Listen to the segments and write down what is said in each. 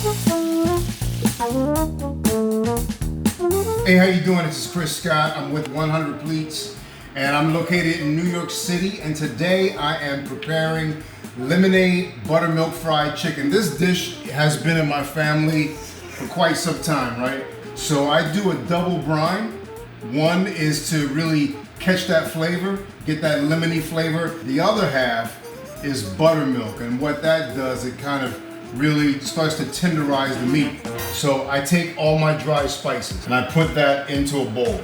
Hey, how you doing? This is Chris Scott. I'm with 100 Pleats, and I'm located in New York City, and today I am preparing lemonade buttermilk fried chicken. This dish has been in my family for quite some time, right? So I do a double brine. One is to really catch that flavor, get that lemony flavor. The other half is buttermilk, and what that does, it kind of really starts to tenderize the meat. So I take all my dry spices and I put that into a bowl.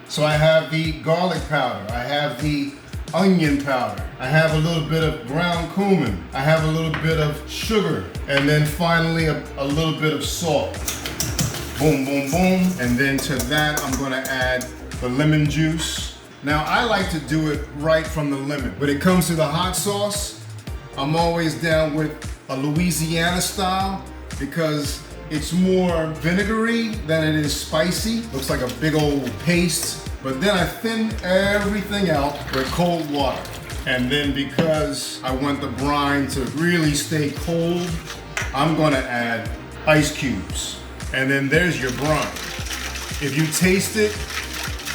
So I have the garlic powder, I have the onion powder, I have a little bit of ground cumin, I have a little bit of sugar, and then finally a little bit of salt. Boom, boom, boom. And then to that, I'm gonna add the lemon juice. Now I like to do it right from the lemon. When it comes to the hot sauce, I'm always down with a Louisiana style because it's more vinegary than it is spicy. Looks like a big old paste. But then I thin everything out with cold water. And then because I want the brine to really stay cold, I'm gonna add ice cubes. And then there's your brine. If you taste it,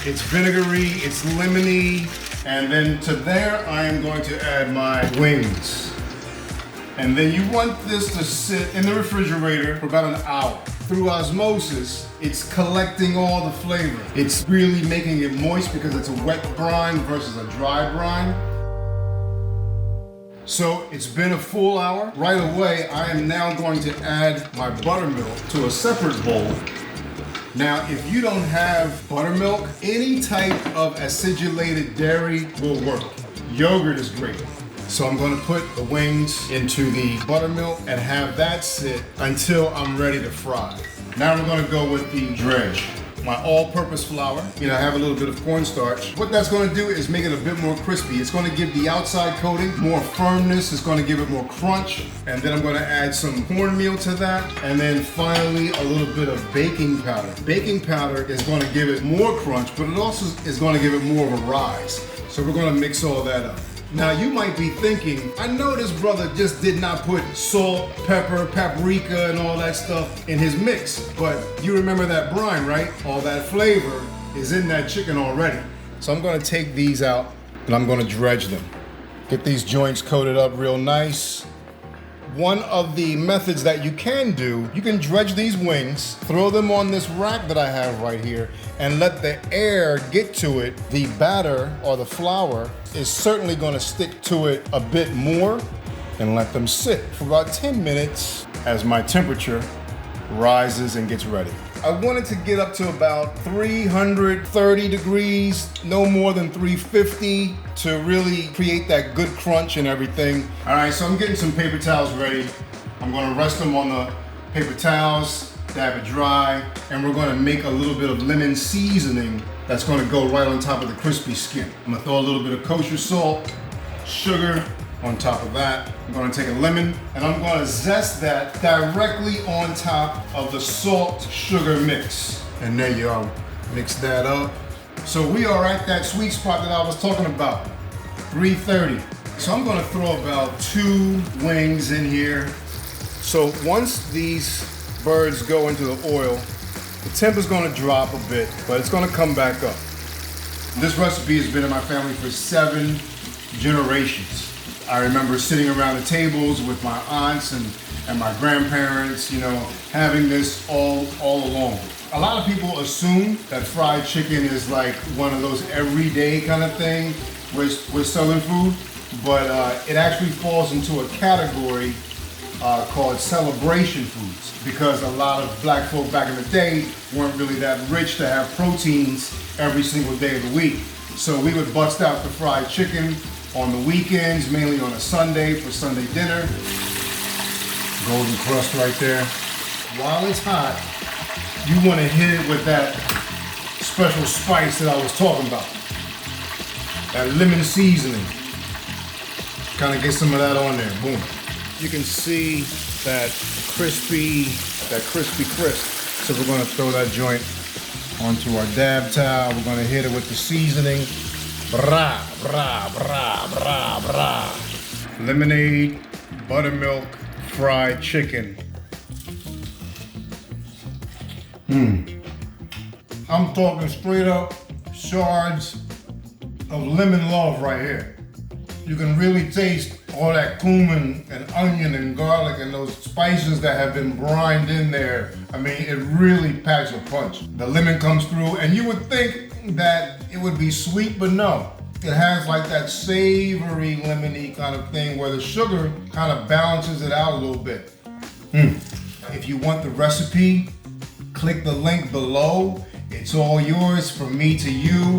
it's vinegary, it's lemony. And then to there, I am going to add my wings. And then you want this to sit in the refrigerator for about an hour. Through osmosis, it's collecting all the flavor. It's really making it moist because it's a wet brine versus a dry brine. So it's been a full hour. Right away, I am now going to add my buttermilk to a separate bowl. Now, if you don't have buttermilk, any type of acidulated dairy will work. Yogurt is great. So I'm gonna put the wings into the buttermilk and have that sit until I'm ready to fry. Now we're gonna go with the dredge. My all-purpose flour, I have a little bit of cornstarch. What that's gonna do is make it a bit more crispy. It's gonna give the outside coating more firmness, it's gonna give it more crunch, and then I'm gonna add some cornmeal to that, and then finally a little bit of baking powder. Baking powder is gonna give it more crunch, but it also is gonna give it more of a rise. So we're gonna mix all that up. Now you might be thinking, I know this brother just did not put salt, pepper, paprika, and all that stuff in his mix, but you remember that brine, right? All that flavor is in that chicken already. So I'm gonna take these out and I'm gonna dredge them. Get these joints coated up real nice. One of the methods that you can do, you can dredge these wings, throw them on this rack that I have right here, and let the air get to it. The batter or the flour is certainly gonna stick to it a bit more, and let them sit for about 10 minutes as my temperature rises and gets ready. I wanted to get up to about 330 degrees, no more than 350, to really create that good crunch and everything. All right, so I'm getting some paper towels ready. I'm gonna rest them on the paper towels, dab it dry, and we're gonna make a little bit of lemon seasoning that's gonna go right on top of the crispy skin. I'm gonna throw a little bit of kosher salt, sugar, on top of that. I'm gonna take a lemon and I'm gonna zest that directly on top of the salt sugar mix. And there you are, mix that up. So we are at that sweet spot that I was talking about, 330. So I'm gonna throw about 2 wings in here. So once these birds go into the oil, the temp is gonna drop a bit, but it's gonna come back up. This recipe has been in my family for 7 generations. I remember sitting around the tables with my aunts and my grandparents, having this all along. A lot of people assume that fried chicken is like one of those everyday kind of thing with Southern food, but it actually falls into a category called celebration foods, because a lot of black folk back in the day weren't really that rich to have proteins every single day of the week. So we would bust out the fried chicken on the weekends, mainly on a Sunday for Sunday dinner. Golden crust right there. While it's hot, you want to hit it with that special spice that I was talking about. That lemon seasoning. Kind of get some of that on there, boom. You can see that crispy crisp. So we're gonna throw that joint onto our dab towel. We're gonna hit it with the seasoning. Brah, brah, brah, brah, brah. Lemonade, buttermilk, fried chicken. I'm talking straight up shards of lemon love right here. You can really taste all that cumin and onion and garlic and those spices that have been brined in there. I mean, it really packs a punch. The lemon comes through, and you would think that it would be sweet, but no. It has like that savory, lemony kind of thing where the sugar kind of balances it out a little bit. If you want the recipe, click the link below. It's all yours from me to you.